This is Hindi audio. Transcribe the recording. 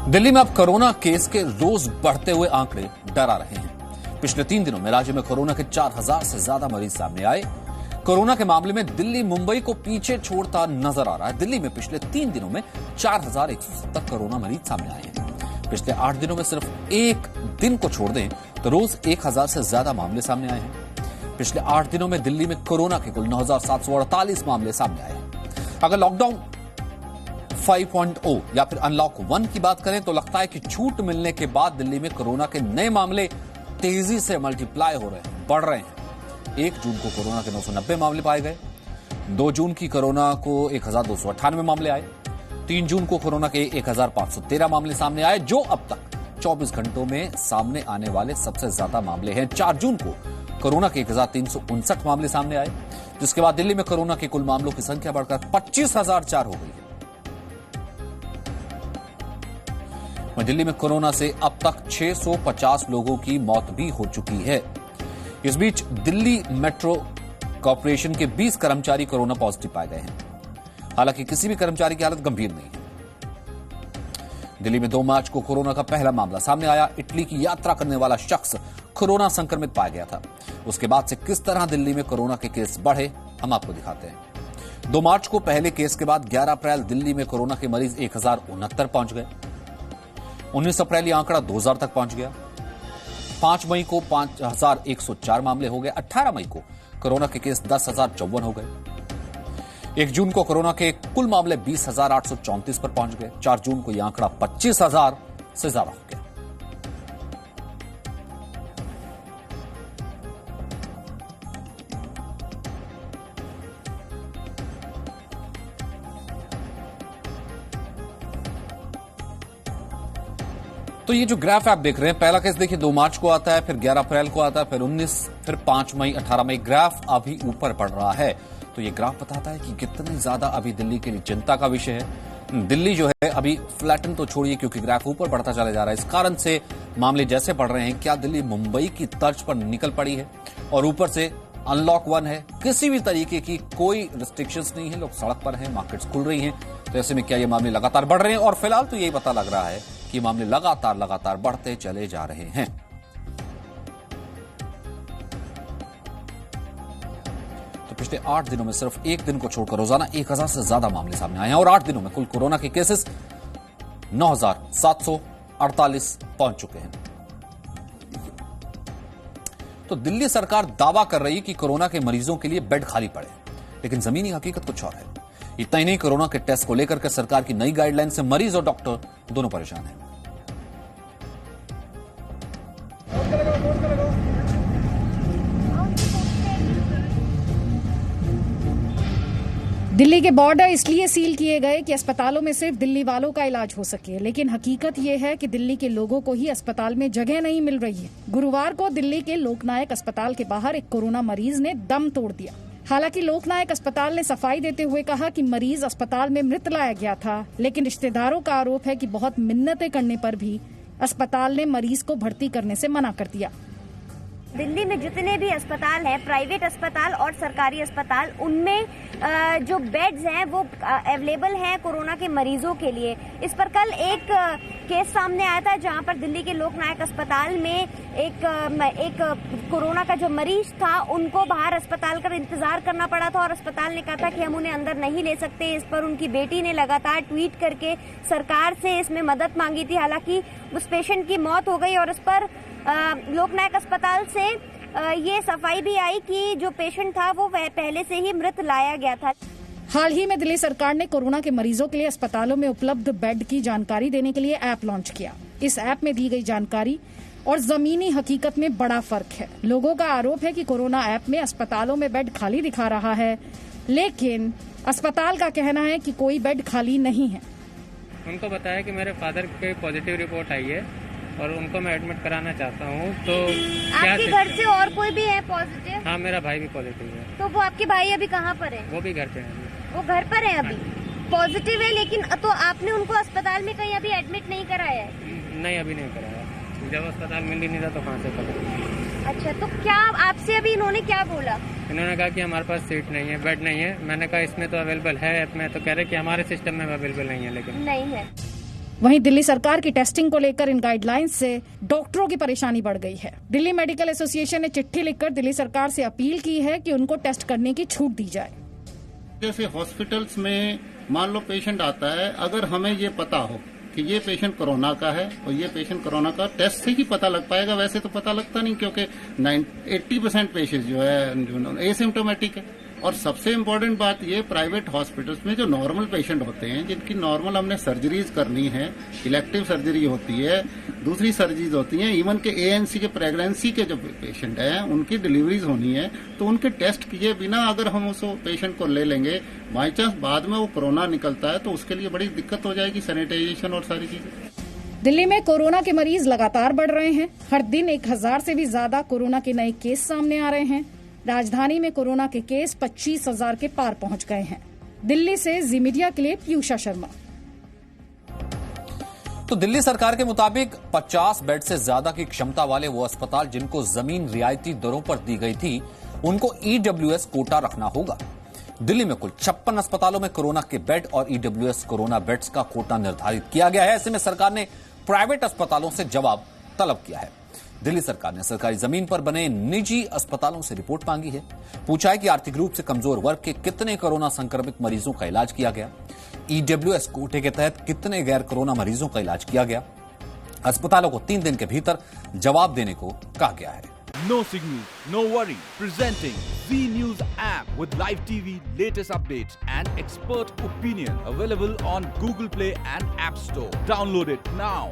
दिल्ली में अब कोरोना केस के रोज बढ़ते हुए आंकड़े डरा रहे हैं। पिछले 3 दिनों में राज्य में कोरोना के 4000 से ज्यादा मरीज सामने आए। कोरोना के मामले में दिल्ली मुंबई को पीछे छोड़ता नजर आ रहा है। दिल्ली में पिछले 3 दिनों में 4170 कोरोना मरीज सामने आए हैं। पिछले 8 दिनों में सिर्फ एक दिन को छोड़ दें तो रोज 1000 से ज्यादा मामले सामने आए हैं। पिछले 8 दिनों में दिल्ली में कोरोना के कुल 9748 मामले सामने आए हैं। अगर लॉकडाउन 5.0 या फिर अनलॉक 1 की बात करें तो लगता है कि छूट मिलने के बाद दिल्ली में कोरोना के नए मामले तेजी से मल्टीप्लाई हो रहे हैं, बढ़ रहे हैं। 1 जून को कोरोना के 990 मामले पाए गए। 2 जून की कोरोना को 1298 मामले आए। 3 जून को कोरोना के 1513 मामले सामने आए, जो अब तक 24 घंटों में सामने आने वाले सबसे ज्यादा मामले हैं। 4 जून को कोरोना के 1359 मामले सामने आए, जिसके बाद दिल्ली में कोरोना के कुल मामलों की संख्या बढ़कर 25004 हो गई है। दिल्ली में कोरोना से अब तक 650 लोगों की मौत भी हो चुकी है। इस बीच दिल्ली मेट्रो कॉर्पोरेशन के 20 कर्मचारी कोरोना पॉजिटिव पाए गए हैं। हालांकि किसी भी कर्मचारी की हालत गंभीर नहीं है। दिल्ली में 2 मार्च को कोरोना का पहला मामला सामने आया। इटली की यात्रा करने वाला शख्स कोरोना संक्रमित पाया गया था। उसके बाद से किस तरह दिल्ली में कोरोना के केस बढ़े, हम आपको दिखाते हैं। 2 मार्च को पहले केस के बाद 11 अप्रैल दिल्ली में कोरोना के मरीज 1069 पहुंच गए। 19 अप्रैल यह आंकड़ा 2000 तक पहुंच गया। 5 मई को 5104 मामले हो गए। 18 मई को कोरोना के केस 10,054 हो गए। 1 जून को कोरोना के कुल मामले 20,834 पर पहुंच गए। 4 जून को यह आंकड़ा 25,000 से ज्यादा हो गया। तो ये जो ग्राफ आप देख रहे हैं, पहला केस देखिए 2 मार्च को आता है, फिर 11 अप्रैल को आता है, फिर 19, फिर 5 मई, 18 मई। ग्राफ अभी ऊपर बढ़ रहा है। तो ये ग्राफ बताता है कि कितनी ज्यादा अभी दिल्ली के लिए चिंता का विषय है। दिल्ली जो है अभी फ्लैटन तो छोड़िए, क्योंकि ग्राफ ऊपर बढ़ता चला जा रहा है। इस कारण से मामले जैसे बढ़ रहे हैं, क्या दिल्ली मुंबई की तर्ज पर निकल पड़ी है? और ऊपर से अनलॉक 1 है, किसी भी तरीके की कोई रिस्ट्रिक्शंस नहीं है, लोग सड़क पर हैं, मार्केट्स खुल रही हैं। तो ऐसे में क्या ये मामले लगातार बढ़ रहे हैं? और फिलहाल तो यही पता लग रहा है कि मामले लगातार बढ़ते चले जा रहे हैं। तो पिछले 8 दिनों में सिर्फ एक दिन को छोड़कर रोजाना 1000 से ज्यादा मामले सामने आए हैं और 8 दिनों में कुल कोरोना के केसेस 9748 पहुंच चुके हैं। तो दिल्ली सरकार दावा कर रही है कि कोरोना के मरीजों के लिए बेड खाली पड़े, लेकिन जमीनी हकीकत कुछ और है। इतना ही नहीं, कोरोना के टेस्ट को लेकर के सरकार की नई गाइडलाइन से मरीज और डॉक्टर दोनों परेशान हैं। दिल्ली के बॉर्डर इसलिए सील किए गए कि अस्पतालों में सिर्फ दिल्ली वालों का इलाज हो सके, लेकिन हकीकत ये है कि दिल्ली के लोगों को ही अस्पताल में जगह नहीं मिल रही है। गुरुवार को दिल्ली के लोकनायक अस्पताल के बाहर एक कोरोना मरीज ने दम तोड़ दिया। हालांकि लोकनायक अस्पताल ने सफाई देते हुए कहा कि मरीज अस्पताल में मृत लाया गया था, लेकिन रिश्तेदारों का आरोप है कि बहुत मिन्नतें करने पर भी अस्पताल ने मरीज को भर्ती करने से मना कर दिया। दिल्ली में जितने भी अस्पताल हैं, प्राइवेट अस्पताल और सरकारी अस्पताल, उनमें जो बेड्स हैं वो अवेलेबल हैं कोरोना के मरीजों के लिए। इस पर कल एक केस सामने आया था, जहां पर दिल्ली के लोकनायक अस्पताल में एक कोरोना का जो मरीज था, उनको बाहर अस्पताल का इंतजार करना पड़ा था और अस्पताल ने कहा था कि हम उन्हें अंदर नहीं ले सकते। इस पर उनकी बेटी ने लगातार ट्वीट करके सरकार से इसमें मदद मांगी थी। हालांकि उस पेशेंट की मौत हो गई और इस पर लोकनायक अस्पताल से ये सफाई भी आई कि जो पेशेंट था वो पहले से ही मृत लाया गया था। हाल ही में दिल्ली सरकार ने कोरोना के मरीजों के लिए अस्पतालों में उपलब्ध बेड की जानकारी देने के लिए ऐप लॉन्च किया। इस ऐप में दी गई जानकारी और जमीनी हकीकत में बड़ा फर्क है। लोगों का आरोप है कि कोरोना ऐप में अस्पतालों में बेड खाली दिखा रहा है, लेकिन अस्पताल का कहना है कि कोई बेड खाली नहीं है। उनको बताया कि मेरे फादर की पॉजिटिव रिपोर्ट आई है और उनको मैं एडमिट कराना चाहता हूँ। तो आपके घर से और कोई भी है पॉजिटिव? हाँ, मेरा भाई भी पॉजिटिव है। तो वो आपके भाई अभी कहाँ पर है? वो भी घर पे है। वो घर पर है अभी? पॉजिटिव है, लेकिन तो आपने उनको अस्पताल में कहीं अभी एडमिट नहीं कराया है? नहीं, अभी नहीं कराया। जब अस्पताल मिल ही नहीं था तो कहाँ से पता। अच्छा, तो क्या आपसे अभी इन्होंने क्या बोला? इन्होंने कहा कि हमारे पास सीट नहीं है, बेड नहीं है। मैंने कहा इसमें तो अवेलेबल है ऐप में, तो कह रहे कि हमारे सिस्टम में अवेलेबल नहीं है। लेकिन नहीं है। वहीं दिल्ली सरकार की टेस्टिंग को लेकर इन गाइडलाइंस से डॉक्टरों की परेशानी बढ़ गई है। दिल्ली मेडिकल एसोसिएशन ने चिट्ठी लिखकर दिल्ली सरकार से अपील की है कि उनको टेस्ट करने की छूट दी जाए। जैसे हॉस्पिटल्स में मान लो पेशेंट आता है, अगर हमें ये पता हो कि ये पेशेंट कोरोना का है और ये पेशेंट कोरोना का, टेस्ट से ही पता लग पाएगा। वैसे तो पता लगता नहीं, क्योंकि 80% पेशेंट जो है एसिम्टोमेटिक है। और सबसे इम्पोर्टेंट बात ये, प्राइवेट हॉस्पिटल्स में जो नॉर्मल पेशेंट होते हैं, जिनकी नॉर्मल हमने सर्जरीज करनी है, इलेक्टिव सर्जरी होती है, दूसरी सर्जरीज होती हैं, इवन के ANC के प्रेगनेंसी के जो पेशेंट हैं उनकी डिलीवरीज होनी है, तो उनके टेस्ट किए बिना अगर हम उस पेशेंट को ले लेंगे, बाई चांस बाद में वो कोरोना निकलता है तो उसके लिए बड़ी दिक्कत हो जाएगी, सैनिटाइजेशन और सारी चीजें। दिल्ली में कोरोना के मरीज लगातार बढ़ रहे हैं। हर दिन 1000 से भी ज्यादा कोरोना के नए केस सामने आ रहे हैं। राजधानी में कोरोना के केस 25,000 के पार पहुंच गए हैं। दिल्ली से जी मीडिया के लिए पीयूषा शर्मा। तो दिल्ली सरकार के मुताबिक 50 बेड से ज्यादा की क्षमता वाले वो अस्पताल जिनको जमीन रियायती दरों पर दी गई थी, उनको EWS कोटा रखना होगा। दिल्ली में कुल 56 अस्पतालों में कोरोना के बेड और EWS कोरोना बेड्स का कोटा निर्धारित किया गया है। ऐसे में सरकार ने प्राइवेट अस्पतालों से जवाब तलब किया है। दिल्ली सरकार ने सरकारी जमीन पर बने निजी अस्पतालों से रिपोर्ट मांगी है। पूछा है कि आर्थिक रूप से कमजोर वर्ग के कितने कोरोना संक्रमित मरीजों का इलाज किया गया, EWS कोटे के तहत कितने गैर कोरोना मरीजों का इलाज किया गया। अस्पतालों को 3 दिन के भीतर जवाब देने को कहा गया है। No signal, no worry. Presenting Z News app with live TV, latest updates and expert opinion. Available on Google Play and App Store. Download it now.